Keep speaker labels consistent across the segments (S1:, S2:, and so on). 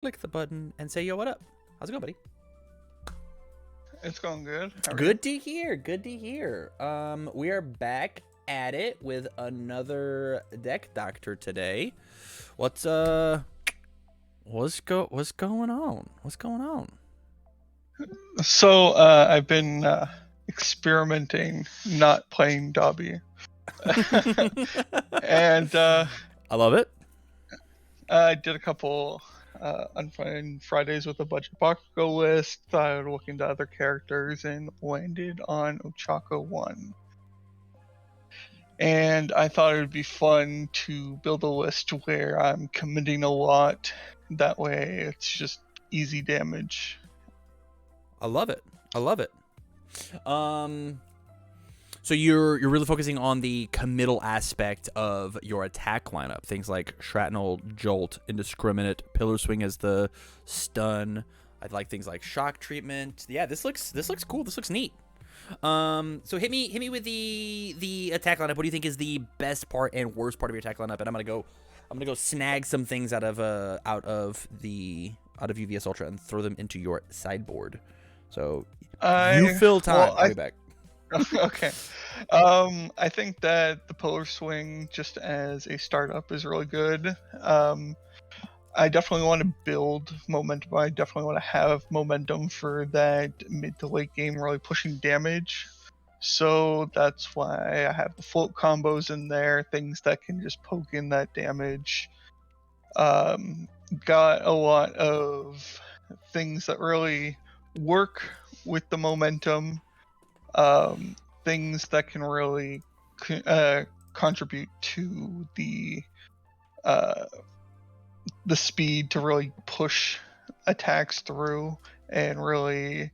S1: click the button, and say, yo, what up? How's it going, buddy?
S2: It's going good.
S1: Good to hear. Good to hear. We are back at it with another deck doctor today. What's going on? What's going on?
S2: So I've been experimenting, not playing Dobby, and
S1: I love it.
S2: I did a couple Unfriend Fridays with a budget box go list. Started looking to other characters and landed on Ochaco 1. And I thought it would be fun to build a list where I'm committing a lot. That way, it's just easy damage.
S1: I love it. I love it. So you're really focusing on the committal aspect of your attack lineup. Things like Shrapnel, Jolt, Indiscriminate, Pillar Swing as the stun. I'd like things like Shock Treatment. Yeah, this looks cool. This looks neat. So hit me with the attack lineup. What do you think is the best part and worst part of your attack lineup? And I'm gonna go snag some things out of UVS Ultra and throw them into your sideboard. So you fill time. I'll be back.
S2: Okay. I think that the Pillar Swing, just as a startup, is really good. I definitely want to build momentum. I definitely want to have momentum for that mid to late game, really pushing damage. So that's why I have the float combos in there, things that can just poke in that damage. Got a lot of things that really work with the momentum. Things that can really contribute to the speed to really push attacks through, and really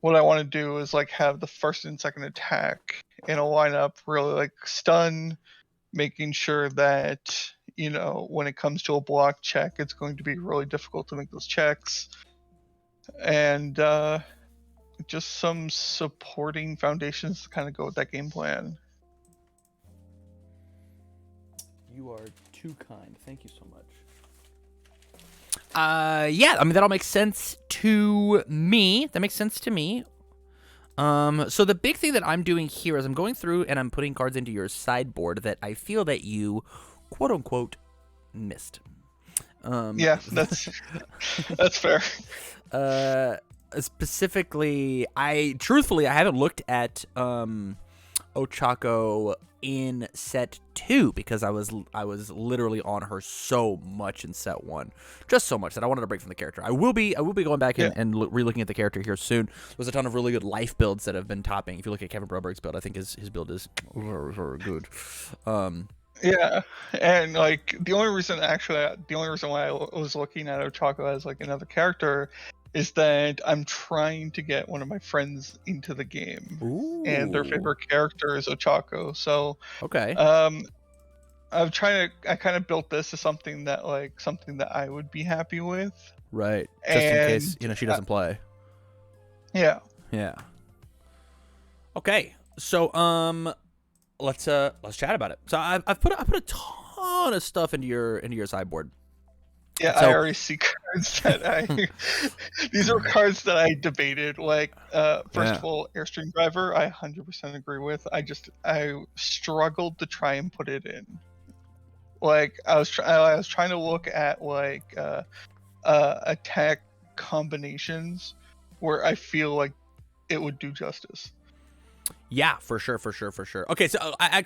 S2: what I want to do is like have the first and second attack in a lineup really like stun, making sure that, you know, when it comes to a block check, it's going to be really difficult to make those checks. And just some supporting foundations to kind of go with that game plan.
S1: You are too kind. Thank you so much. Yeah, I mean, that all makes sense to me. That makes sense to me. So the big thing that I'm doing here is I'm going through and I'm putting cards into your sideboard that I feel that you, quote unquote, missed.
S2: Yeah, that's fair.
S1: Specifically, I haven't looked at Ochaco in set 2 because I was literally on her so much in set 1, just so much that I wanted to break from the character. I will be going back and re-looking at the character here soon. There's a ton of really good life builds that have been topping. If you look at Kevin Broberg's build, I think his build is very, very good.
S2: Yeah, and like the only reason why I was looking at Ochaco as like another character is that I'm trying to get one of my friends into the game.
S1: Ooh.
S2: And their favorite character is Ochaco. So
S1: okay.
S2: I kind of built this as something that I would be happy with.
S1: Right. Just in case, she doesn't play.
S2: Yeah.
S1: Yeah. Okay. So let's chat about it. So I've put a ton of stuff into your sideboard.
S2: Yeah, so, I already see cards that these are cards that I debated. Like, first of all, Airstream Driver, I 100% agree with. I struggled to try and put it in. Like, I was trying to look at like attack combinations where I feel like it would do justice.
S1: Yeah, for sure. Okay, so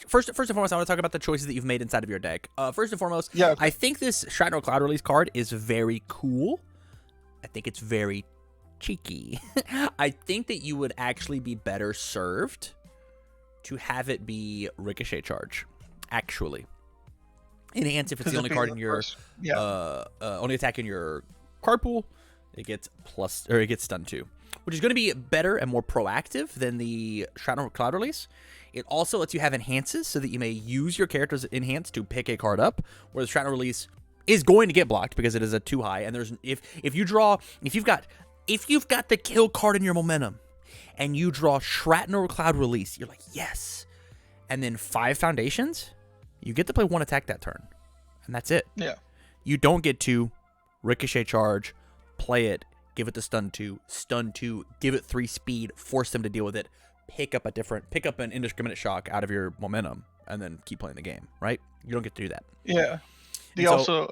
S1: first and foremost, I want to talk about the choices that you've made inside of your deck. First and foremost, I think this Shrapnel Cloud Release card is very cool. I think it's very cheeky. I think that you would actually be better served to have it be Ricochet Charge. Actually, enhance if it's the only card in your only attack in your card pool. It gets stun 2. Which is going to be better and more proactive than the Shrapnel Cloud Release. It also lets you have enhances so that you may use your character's enhance to pick a card up, where the Shrapnel Release is going to get blocked because it is a 2 high. And there's if you've got the kill card in your momentum and you draw Shrapnel Cloud Release, you're like, yes. And then 5 foundations, you get to play 1 attack that turn. And that's it.
S2: Yeah.
S1: You don't get to Ricochet Charge, play it, give it the stun 2, give it 3 speed, force them to deal with it, pick up an indiscriminate shock out of your momentum, and then keep playing the game, right? You don't get to do that.
S2: Yeah. You also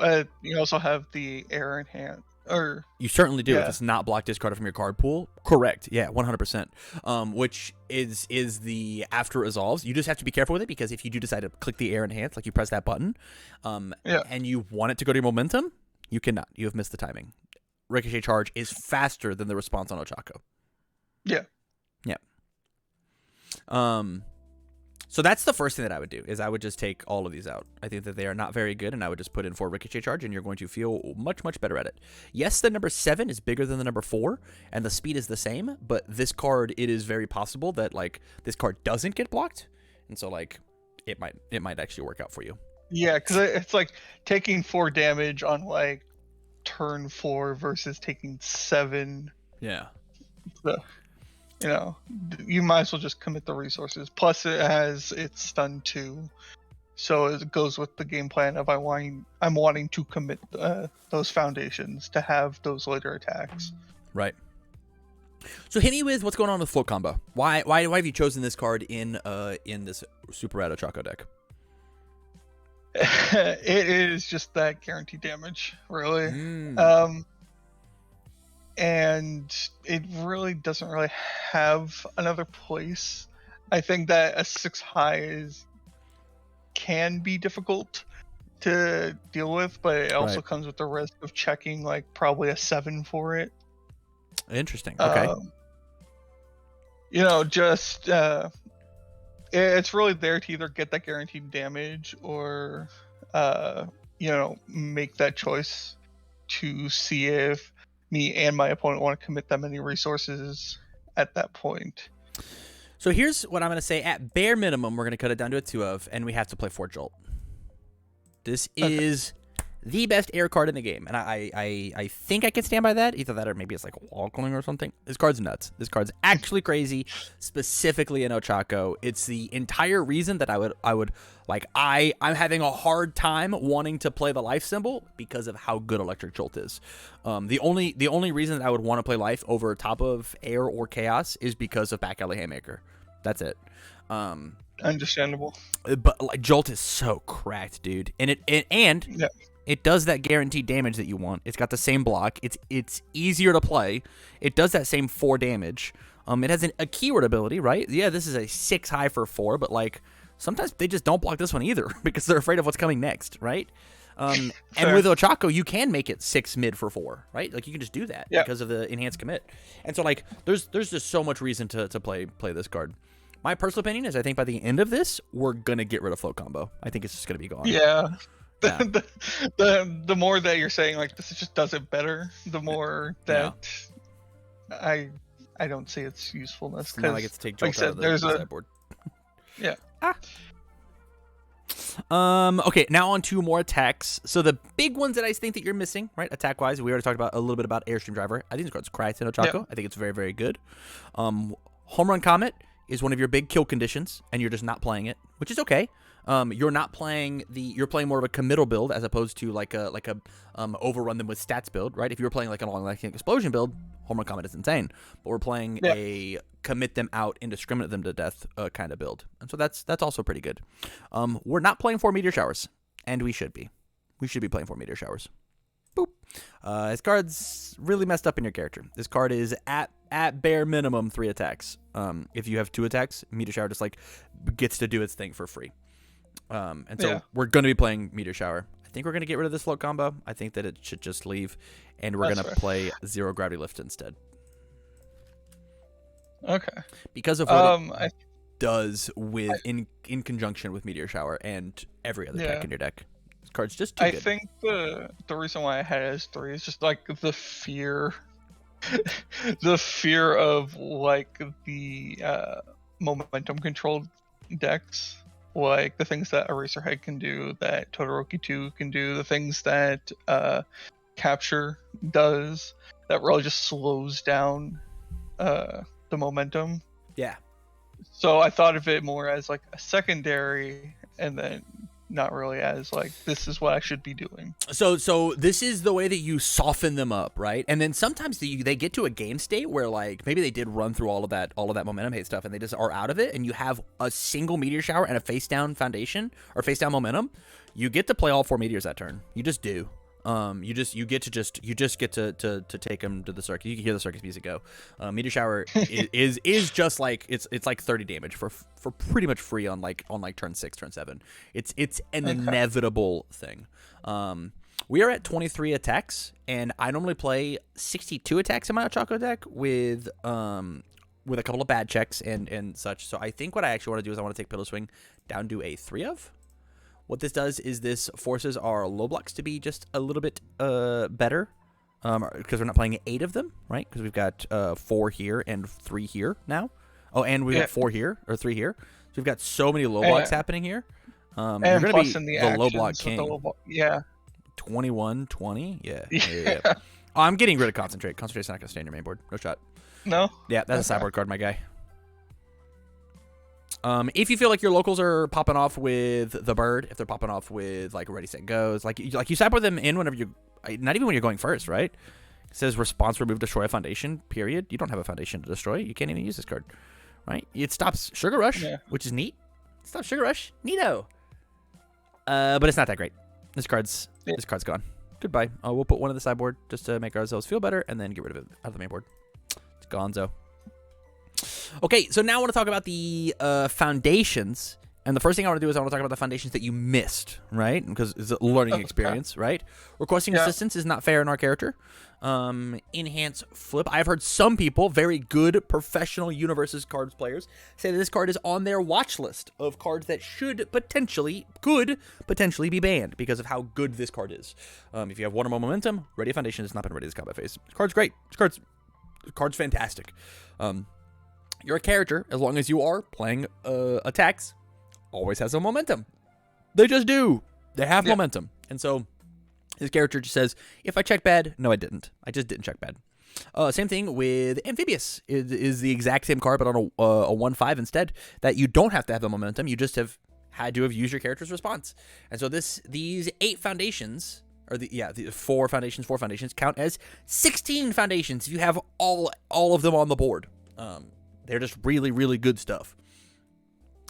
S2: have the air in hand. Or
S1: you certainly do if it's not block discarded from your card pool. Correct. Yeah, 100%. Which is the after it resolves. You just have to be careful with it, because if you do decide to click the air enhance, like you press that button, and you want it to go to your momentum, you cannot. You have missed the timing. Ricochet Charge is faster than the response on Ochaco.
S2: Yeah.
S1: Yeah. So that's the first thing that I would do, is I would just take all of these out. I think that they are not very good, and I would just put in 4 Ricochet Charge, and you're going to feel much, much better at it. Yes, the number 7 is bigger than the number 4, and the speed is the same, but this card, it is very possible that, like, this card doesn't get blocked, and so, like, it might actually work out for you.
S2: Yeah, because it's like taking 4 damage on, like, turn 4 versus taking 7.
S1: Yeah.
S2: So, you might as well just commit the resources. Plus, it has its stun 2, so it goes with the game plan of I'm wanting to commit those foundations to have those later attacks.
S1: Right. So hit me with what's going on with float combo. Why have you chosen this card in this super rad Ochaco deck?
S2: It is just that guaranteed damage, really. And it really doesn't really have another place. I think that a 6 high can be difficult to deal with, but it also comes with the risk of checking like probably a 7 for it.
S1: Interesting. Okay.
S2: It's really there to either get that guaranteed damage or make that choice to see if me and my opponent want to commit that many resources at that point.
S1: So here's what I'm going to say. At bare minimum, we're going to cut it down to a 2 of, and we have to play 4 Jolt. This is the best air card in the game, and I think I can stand by that. Either that or maybe it's like Walkling or something. This card's nuts. This card's actually crazy, specifically in Ochaco. It's the entire reason that I'm having a hard time wanting to play the life symbol because of how good Electric Jolt is. The only reason that I would want to play life over top of air or chaos is because of Back Alley Haymaker. That's it.
S2: Understandable.
S1: But like Jolt is so cracked, dude, and it does that guaranteed damage that you want. It's got the same block. It's easier to play. It does that same 4 damage. It has a keyword ability, right? Yeah, this is a 6 high for 4, but like sometimes they just don't block this one either because they're afraid of what's coming next, right? And with Ochaco, you can make it 6 mid for 4, right? Like you can just do that because of the enhanced commit. And so like there's just so much reason to play this card. My personal opinion is I think by the end of this, we're gonna get rid of float combo. I think it's just gonna be gone.
S2: Yeah. The more that you're saying like this just does it better, the more that I don't see its usefulness.
S1: Now I get to take Jolt out of the sideboard.
S2: Yeah.
S1: Okay, now on 2 more attacks. So the big ones that I think that you're missing, right, attack-wise, we already talked about a little bit about Airstream Driver. I think this card's cracked in Ochaco. Yeah. I think it's very, very good. Home Run Comet is one of your big kill conditions, and you're just not playing it, which is okay. You're not playing you're playing more of a committal build as opposed to like a overrun them with stats build, right? If you were playing like a long-lasting explosion build, Home Run Comet is insane. But we're playing a commit them out, indiscriminate them to death kind of build, and so that's also pretty good. We're not playing 4 Meteor Showers, and we should be. We should be playing 4 Meteor Showers. Boop. This card's really messed up in your character. This card is at bare minimum 3 attacks. If you have 2 attacks, Meteor Shower just like gets to do its thing for free. And so we're going to be playing Meteor Shower. I think we're going to get rid of this float combo. I think that it should just leave, and we're going to play 0 Gravity Lift instead.
S2: Okay.
S1: Because of what it does with in conjunction with Meteor Shower and every other deck in your deck. This card's just too good.
S2: I think the reason why I had it as 3 is just like the fear of like the momentum controlled decks. Like the things that Eraserhead can do, that Todoroki 2 can do, the things that Capture does, that really just slows down the momentum.
S1: Yeah.
S2: So I thought of it more as like a secondary, and then not really as like this is what I should be doing.
S1: So this is the way that you soften them up, right? And then sometimes they get to a game state where like maybe they did run through all of that momentum hate stuff and they just are out of it, and you have a single meteor shower and a face down foundation or face down momentum. You get to play all 4 meteors that turn. You just do. You just get to take them to the circus. You can hear the circus music go. Meteor shower is just like it's like 30 damage for pretty much free on like turn 6, turn 7. It's an inevitable thing. We are at 23 attacks, and I normally play 62 attacks in my Ochaco deck with a couple of bad checks and such. So I think what I actually want to do is I want to take Pillow Swing down to a 3 of. What this does is this forces our low blocks to be just a little bit better, because we're not playing 8 of them, right? Because we've got 4 here and 3 here now. Oh, and we got 4 here or 3 here. So we've got so many low blocks happening here. You're going to be the low block king.
S2: Yeah.
S1: 21, 20. Yeah. Oh, I'm getting rid of Concentrate. Concentrate's not going to stay in your main board. No shot.
S2: No?
S1: Yeah, that's a sideboard card, my guy. If you feel like your locals are popping off with the bird, if they're popping off with like Ready Set Goes, like you sideboard them in whenever you, not even when you're going first, right? It says response remove destroy a foundation. Period. You don't have a foundation to destroy. You can't even use this card, right? It stops Sugar Rush, which is neat. It stops Sugar Rush, neato. But it's not that great. This card's gone. Goodbye. We'll put one in the sideboard just to make ourselves feel better, and then get rid of it out of the main board. It's gonzo. Okay, so now I want to talk about the foundations. And the first thing I want to do is I want to talk about the foundations that you missed, right? Because it's a learning experience, right? Requesting assistance is not fair in our character. Enhance Flip. I've heard some people, very good professional Universes cards players, say that this card is on their watch list of cards that could potentially be banned because of how good this card is. If you have 1 or more momentum, Ready Foundation has not been ready this combat phase. This card's great. This card's fantastic. You're a character, as long as you are playing attacks, always has a momentum. They just do. They have momentum. And so his character just says, if I check bad, no, I didn't. I just didn't check bad. Same thing with Amphibious. It is the exact same card, but on a 1/5 instead, that you don't have to have the momentum. You just have had to have used your character's response. And so these 8 foundations, or the 4 foundations count as 16 foundations if you have all of them on the board. They're just really, really good stuff.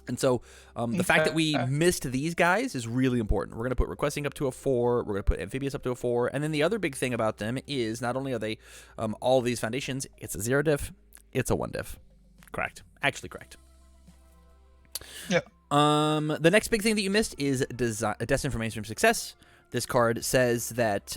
S1: And so the fact that we missed these guys is really important. We're going to put Requesting up to a 4. We're going to put Amphibious up to a 4. And then the other big thing about them is not only are they all of these foundations, it's a 0 diff, it's a 1 diff. Correct. Actually correct.
S2: Yeah.
S1: The next big thing that you missed is Destined for Mainstream Success. This card says that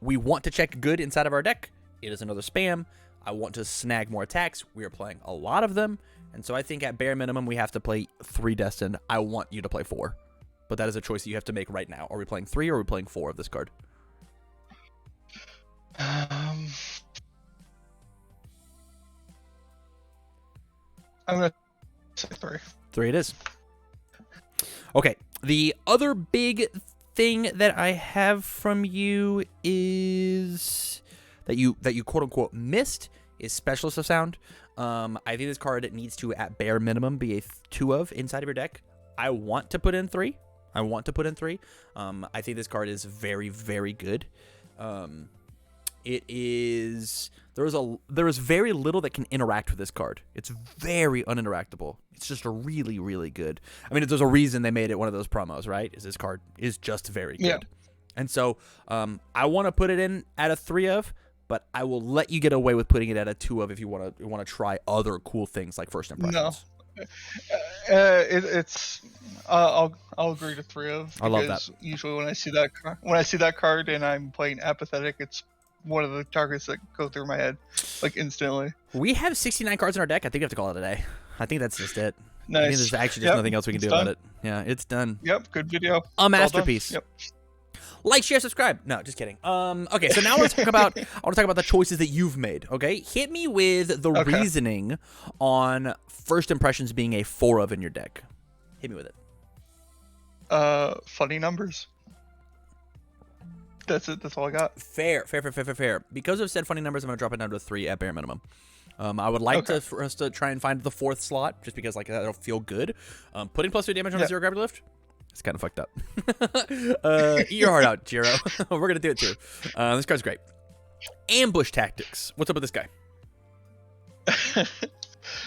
S1: we want to check good inside of our deck. It is another spam. I want to snag more attacks. We are playing a lot of them. And so I think at bare minimum, we have to play 3 Destined. I want you to play 4. But that is a choice that you have to make right now. Are we playing 3 or are we playing 4 of this card?
S2: I'm going to say 3.
S1: 3 it is. Okay. The other big thing that I have from you is that you quote unquote missed is Specialist of Sound. I think this card needs to at bare minimum be a 2 of inside of your deck. I want to put in 3. I think this card is very, very good. It is there is very little that can interact with this card. It's very uninteractable. It's just a really, really good. I mean, there's a reason they made it one of those promos, right? Is this card is just very good. Yeah. And so I want to put it in at a 3 of, but I will let you get away with putting it at a 2 of if you want to try other cool things like First Impressions.
S2: No, I'll agree to 3 of.
S1: I love that.
S2: Usually when I see that card and I'm playing Apathetic, it's one of the targets that go through my head like instantly.
S1: We have 69 cards in our deck. I think we have to call it a day. I think that's just it.
S2: Nice.
S1: I think there's actually just nothing else we can do about it. Yeah, it's done.
S2: Yep, good video.
S1: A masterpiece. Yep. Like, share, subscribe. No, just kidding. Okay, so now I want to talk about the choices that you've made. Okay, hit me with the reasoning on First Impressions being a 4 of in your deck. Hit me with it.
S2: Funny numbers. That's it. That's all I got.
S1: Fair. Because of said funny numbers, I'm gonna drop it down to a 3 at bare minimum. I would like for us to try and find the 4th slot, just because like that'll feel good. Putting +2 damage on a 0 gravity lift. It's kind of fucked up. Eat your heart out, Jiro. We're going to do it too. This card's great. Ambush Tactics. What's up with this guy?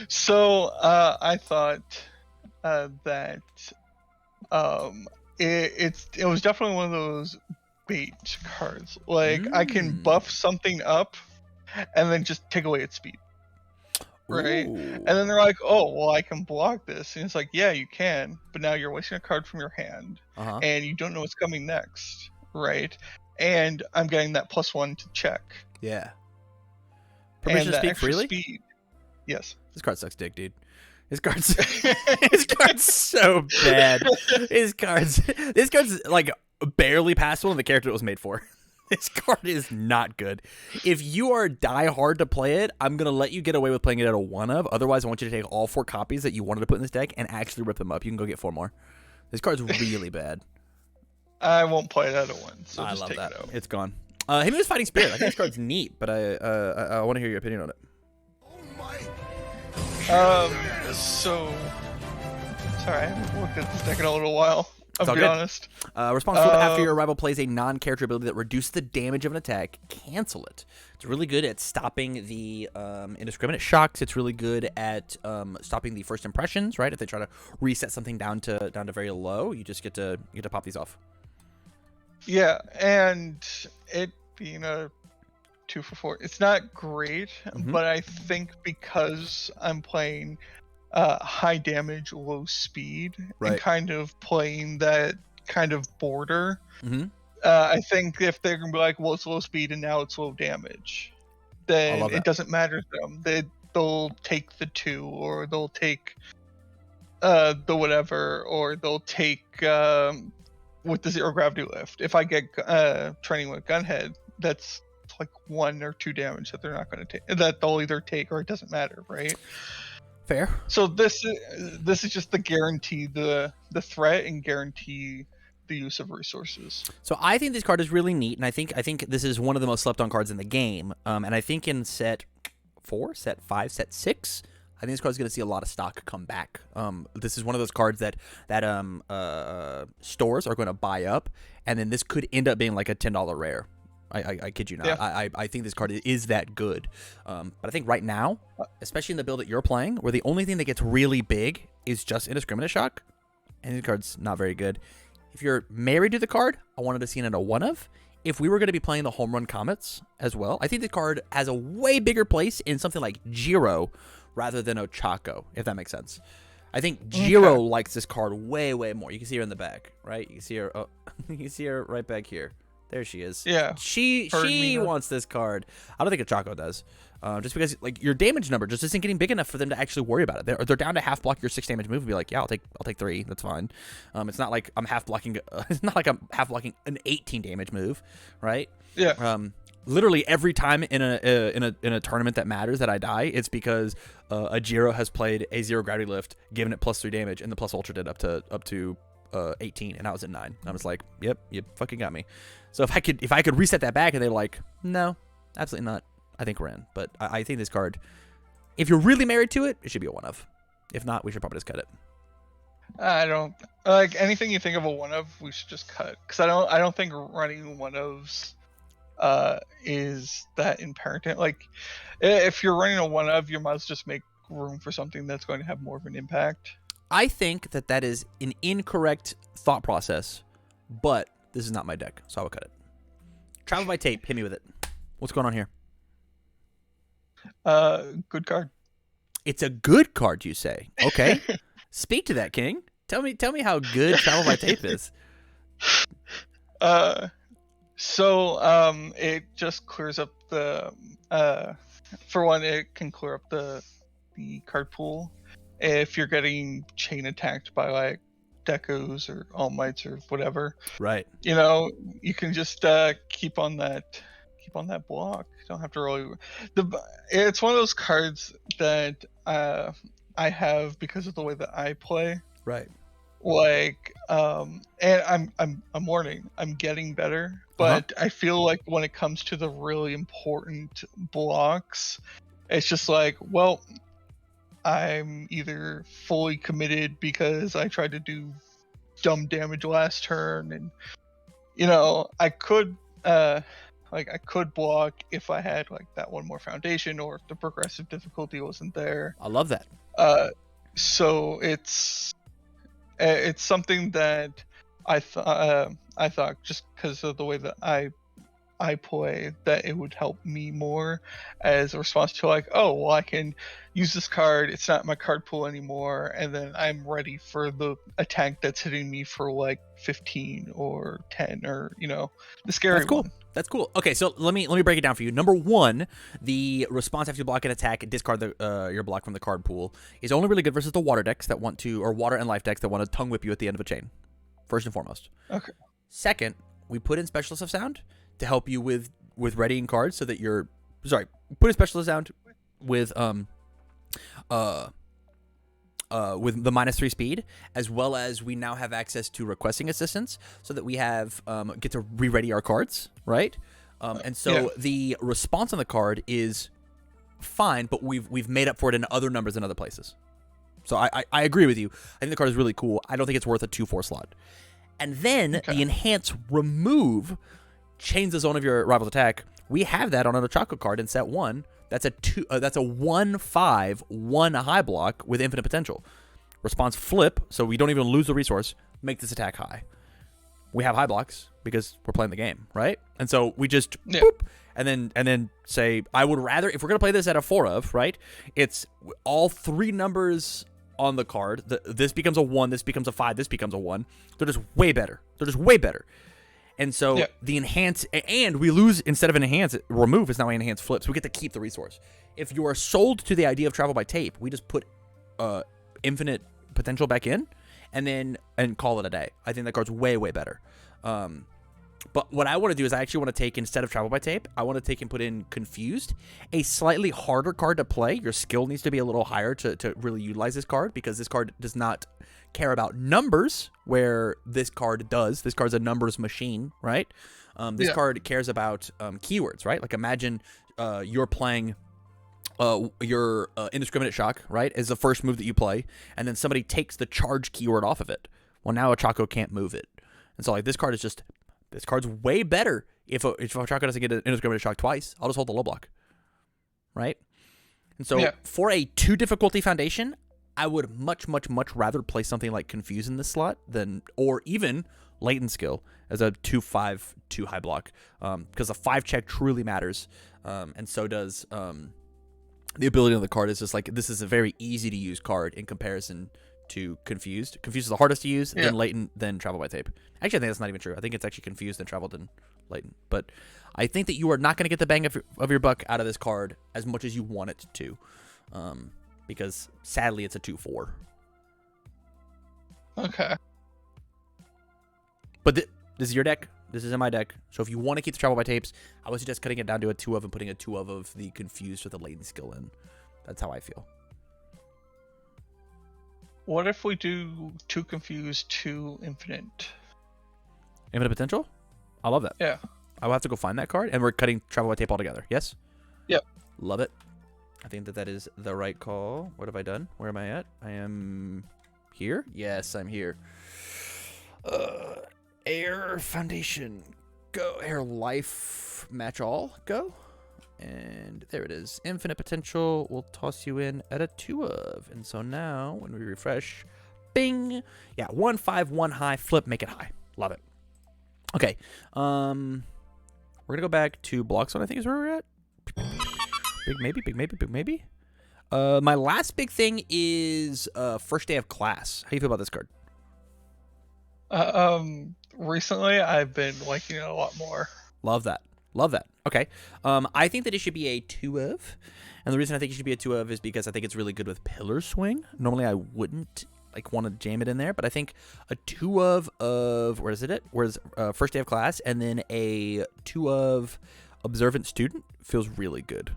S2: So I thought that it was definitely one of those bait cards. Like I can buff something up and then just take away its speed. Right?
S1: Ooh.
S2: And then they're like, oh, well, I can block this. And it's like, yeah, you can, but now you're wasting a card from your hand and you don't know what's coming next. Right? And I'm getting that +1 to check.
S1: Yeah. Permission to speak freely?
S2: Speed. Yes.
S1: This card sucks dick, dude. His card's so bad. This card's like barely passable in the character it was made for. This card is not good. If you are die hard to play it, I'm going to let you get away with playing it at a 1-of. Otherwise, I want you to take all 4 copies that you wanted to put in this deck and actually rip them up. You can go get 4 more. This card's really bad.
S2: I won't play it at a 1, so
S1: I
S2: just
S1: love
S2: take
S1: that.
S2: it out.
S1: It's gone. Him is Fighting Spirit. I think this card's neat, but I want to hear your opinion on it.
S2: So... Sorry, I haven't looked at this deck in a little while. I'll be honest.
S1: Response flip after your rival plays a non-character ability that reduces the damage of an attack. Cancel it. It's really good at stopping the indiscriminate shocks. It's really good at stopping the first impressions. Right, if they try to reset something down to very low, you just get to pop these off.
S2: Yeah, and it being a 2 for 4, it's not great, but I think because I'm playing high damage, low speed, and kind of playing that kind of border. I think if they're gonna be like, well, it's low speed and now it's low damage, then it doesn't matter to them. They'll take the 2, or they'll take the whatever, or they'll take with the 0 gravity lift. If I get training with Gunhead, that's like 1 or 2 damage that they're not going to take. That they'll either take, or it doesn't matter, right?
S1: Fair.
S2: So this is just the guarantee the threat and guarantee the use of resources.
S1: So I think this card is really neat, and I think this is one of the most slept on cards in the game. And I think in set 4, set 5, set 6, I think this card's going to see a lot of stock come back. This is one of those cards that stores are going to buy up, and then this could end up being like a $10 rare. I kid you not. Yeah. I think this card is that good. But I think right now, especially in the build that you're playing, where the only thing that gets really big is just indiscriminate shock, and this card's not very good. If you're married to the card, I wanted to see it in a 1-of. If we were going to be playing the Home Run Comets as well, I think the card has a way bigger place in something like Jiro rather than Ochaco, if that makes sense. I think Jiro likes this card way, way more. You can see her in the back, right? You can see her. Oh, you can see her right back here. There she is.
S2: Yeah.
S1: She wants this card. I don't think Ochaco does. Just because like your damage number just isn't getting big enough for them to actually worry about it. They're down to half block your 6 damage move and be like, yeah, I'll take 3. That's fine. It's not like I'm half blocking. It's not like I'm half blocking an 18 damage move, right?
S2: Yeah.
S1: Literally every time in a tournament that matters that I die, it's because a Jiro has played a 0 gravity lift, given it +3 damage, and the plus ultra did up to 18, and I was at 9. I was like, yep, you fucking got me. So if I could reset that back, and they're like, no, absolutely not, I think we're in. But I think this card, if you're really married to it, it should be a 1-of. If not, we should probably just cut it.
S2: I don't like anything you think of a 1-of. We should just cut, because I don't think running 1-ofs is that imperative. Like if you're running a 1-of, you must just make room for something that's going to have more of an impact.
S1: I think that is an incorrect thought process, but this is not my deck, so I will cut it. Travel by Tape, hit me with it. What's going on here?
S2: Good card.
S1: It's a good card, you say? Okay. Speak to that, King. Tell me how good Travel by Tape is.
S2: So it just clears up the for one, it can clear up the card pool if you're getting chain attacked by like Decos or All Mights or whatever.
S1: Right.
S2: You know, you can just keep on that block. You don't have to really. It's one of those cards that I have because of the way that I play.
S1: Right.
S2: Like, and I'm learning. I'm getting better, but I feel like when it comes to the really important blocks, it's just like, well, I'm either fully committed because I tried to do dumb damage last turn, and I could I could block if I had like that one more foundation, or if the progressive difficulty wasn't there.
S1: I love that.
S2: So it's something that I thought just because of the way that I play, that it would help me more as a response to like, oh, well, I can use this card, it's not my card pool anymore, and then I'm ready for the attack that's hitting me for like 15 or 10, or the scary one.
S1: That's cool. Okay, so let me break it down for you. Number one, the response after you block an attack, discard your block from the card pool, is only really good versus the water decks that want to, or water and life decks that want to tongue whip you at the end of a chain. First and foremost.
S2: Okay.
S1: Second, we put in Specialist of Sound to help you with readying cards, so that you're put in Specialist of Sound with the -3 speed, as well as we now have access to requesting assistance, so that we have get to re-ready our cards, right? And so the response on the card is fine, but we've made up for it in other numbers in other places. So I agree with you. I think the card is really cool. I don't think it's worth a 2/4 slot. And then the enhance remove change the zone of your rival's attack. We have that on an Ochaco card in set 1. That's a 1/5 1 high block with infinite potential. Response flip, so we don't even lose the resource. Make this attack high. We have high blocks because we're playing the game, right? And so we just boop, and then say, I would rather, if we're gonna play this at a 4 of, right? It's all 3 numbers on the card. This becomes a 1. This becomes a 5. This becomes a 1. They're just way better. And so the enhance, and we lose, instead of an enhance, remove is now an enhance flip. So we get to keep the resource. If you are sold to the idea of travel by tape, we just put infinite potential back in, and call it a day. I think that card's way, way better. But what I want to do is I actually want to take, instead of travel by tape, I want to take and put in confused, a slightly harder card to play. Your skill needs to be a little higher to really utilize this card, because this card does not care about numbers, where this card does. This card's a numbers machine, right? This card cares about keywords, right? Like imagine you're playing your indiscriminate shock, right, is the first move that you play, and then somebody takes the charge keyword off of it. Well, now Ochaco can't move it. And so like this card's way better if Ochaco doesn't get an indiscriminate shock twice. I'll just hold the low block, right? And so for a 2 difficulty foundation, I would much, much, much rather play something like Confuse in this slot or even Latent Skill as a 2/5 2 high block, because a 5 check truly matters, and so does the ability of the card. Is just like, this is a very easy to use card in comparison to Confused. Confused is the hardest to use, then Latent, then Travel by Tape. Actually, I think that's not even true. I think it's actually Confused, then Travel, then Latent. But I think that you are not going to get the bang of your buck out of this card as much as you want it to. Because sadly it's a 2/4.
S2: Okay.
S1: But this is your deck. This is in my deck. So if you want to keep the travel by tapes, I would suggest cutting it down to a 2 of and putting a 2 of the confused with the latent skill in. That's how I feel.
S2: What if we do 2 confused, 2 infinite?
S1: Infinite potential? I love that.
S2: Yeah.
S1: I will have to go find that card, and we're cutting travel by tape altogether. Yes?
S2: Yep.
S1: Love it. I think that is the right call. What have I done? Where am I at? I am here? Yes, I'm here. Air Foundation. Go. Air Life. Match all. Go. And there it is. Infinite potential will toss you in at a 2 of. And so now, when we refresh, bing. Yeah, 1/5, 1 high. Flip, make it high. Love it. Okay. We're going to go back to Block Zone, I think is where we're at. Big maybe. My last big thing is first day of class. How do you feel about this card?
S2: Recently I've been liking it a lot more.
S1: Love that. Okay. I think that it should be a 2 of. And the reason I think it should be a 2 of is because I think it's really good with Pillar Swing. Normally I wouldn't want to jam it in there, but I think a 2 of where's first day of class, and then a 2 of Observant Student feels really good.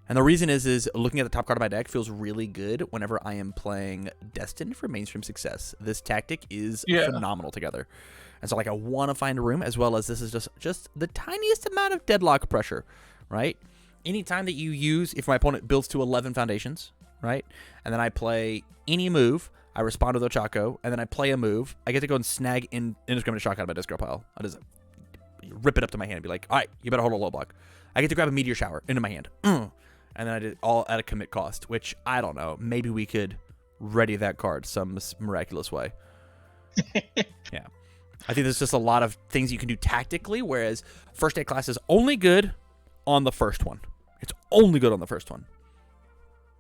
S1: And the reason is looking at the top card of my deck feels really good whenever I am playing Destined for Mainstream Success. This tactic is phenomenal together. And so I want to find a room, as well as this is just the tiniest amount of deadlock pressure, right? Anytime that you use, if my opponent builds to 11 foundations, right? And then I play any move, I respond with Ochaco, and then I play a move. I get to go and snag indiscriminate shock out of my discard pile. I just rip it up to my hand and be like, all right, you better hold a low block. I get to grab a Meteor Shower into my hand. And then I did all at a commit cost, which I don't know. Maybe we could ready that card some miraculous way. Yeah. I think there's just a lot of things you can do tactically, whereas first aid class is only good on the first one. It's only good on the first one.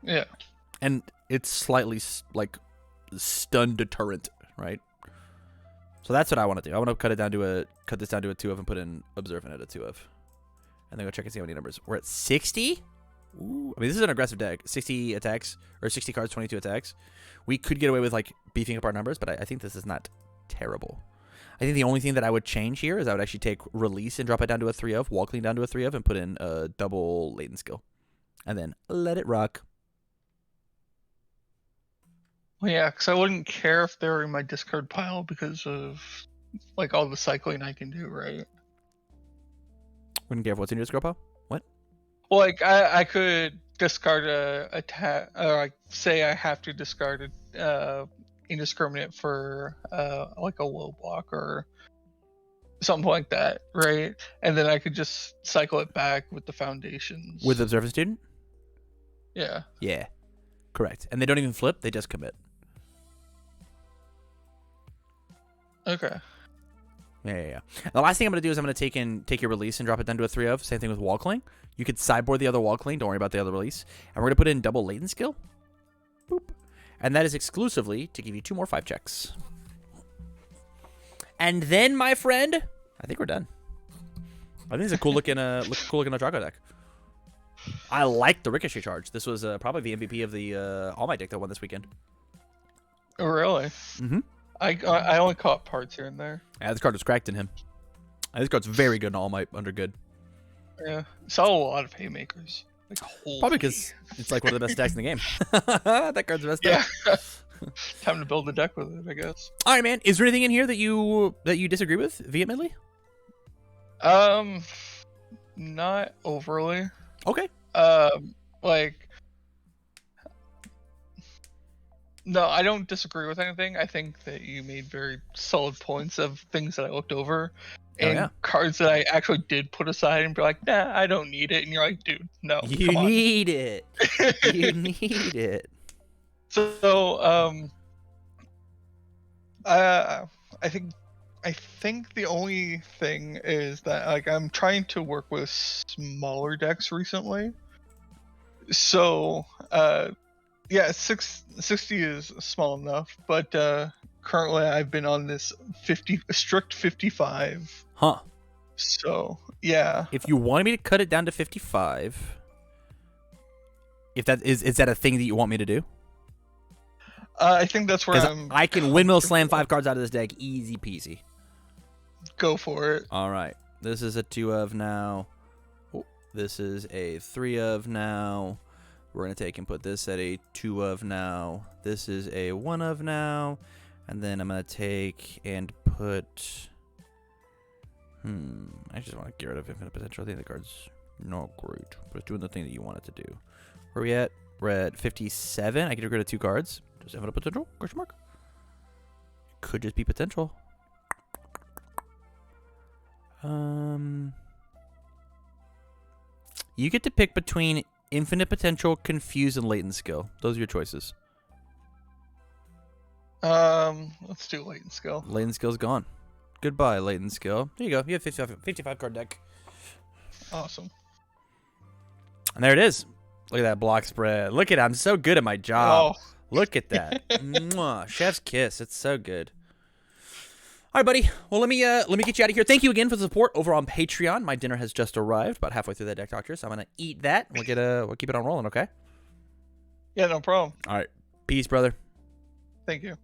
S2: Yeah.
S1: And it's slightly like stun deterrent, right? So that's what I want to do. I want to cut this down to a 2 of and put in Observant at a 2 of. And then go check and see how many numbers. We're at 60? Ooh. I mean, this is an aggressive deck. 60 attacks, or 60 cards, 22 attacks. We could get away with like beefing up our numbers, but I think this is not terrible. I think the only thing that I would change here is I would actually take Release and drop it down to a 3 of, Wall Clean down to a 3 of, and put in a double Latent Skill. And then let it rock.
S2: Well, yeah, because I wouldn't care if they were in my discard pile because of like all the cycling I can do, right?
S1: Wouldn't care if what's in your discard pile? What?
S2: Well, like I could discard a attack, or like say I have to discard a indiscriminate for like a low block or something like that, right? And then I could just cycle it back with the foundations.
S1: With Observant Student?
S2: Yeah.
S1: Yeah. Correct. And they don't even flip, they just commit.
S2: Okay.
S1: Yeah. The last thing I'm going to do is I'm going to take your Release and drop it down to a 3 of. Same thing with Wall Cling. You could sideboard the other Wall Cling. Don't worry about the other Release. And we're going to put in double Latent Skill. Boop. And that is exclusively to give you 2 more 5 checks. And then, my friend, I think we're done. I think it's a cool looking Ochaco deck. I like the Ricochet Charge. This was probably the MVP of the All Might deck that won this weekend.
S2: Oh, really?
S1: Mm-hmm.
S2: I only caught parts here and there.
S1: Yeah, this card was cracked in him. This card's very good in All Might under good.
S2: Yeah, saw a lot of haymakers. Like,
S1: probably because it's like one of the best decks in the game. That card's the best deck.
S2: Time to build a deck with it, I guess.
S1: All right, man. Is there anything in here that you disagree with vehemently?
S2: Not overly.
S1: Okay.
S2: Like, no, I don't disagree with anything. I think that you made very solid points of things that I looked over. And cards that I actually did put aside and be like, nah, I don't need it. And you're like, dude, no.
S1: You need it. You need it.
S2: So, I think the only thing is that like I'm trying to work with smaller decks recently. So, yeah, 60 is small enough, but currently I've been on this strict 55.
S1: Huh.
S2: So, yeah.
S1: If you wanted me to cut it down to 55, is that a thing that you want me to do?
S2: I think that's where
S1: I can windmill slam 5 cards out of this deck easy peasy.
S2: Go for it.
S1: All right. This is a 2 of now. Oh, this is a 3 of now. We're going to take and put this at a 2 of now. This is a 1 of now. And then I'm going to take and put... I just want to get rid of Infinite Potential. I think the card's not great, but it's doing the thing that you want it to do. Where are we at? We're at 57. I can get rid of 2 cards. Does Infinite Potential? Question mark? It could just be Potential. You get to pick between Infinite Potential, Confuse, and Latent Skill. Those are your choices.
S2: Let's do Latent Skill.
S1: Latent Skill's gone. Goodbye, Latent Skill. There you go. You have 55 card deck.
S2: Awesome.
S1: And there it is. Look at that block spread. Look at it. I'm so good at my job.
S2: Oh.
S1: Look at that. Mwah. Chef's kiss. It's so good. All right, buddy. Well, let me get you out of here. Thank you again for the support over on Patreon. My dinner has just arrived, about halfway through that deck doctor, so I'm gonna eat that. We'll keep it on rolling, okay?
S2: Yeah, no problem.
S1: All right. Peace, brother.
S2: Thank you.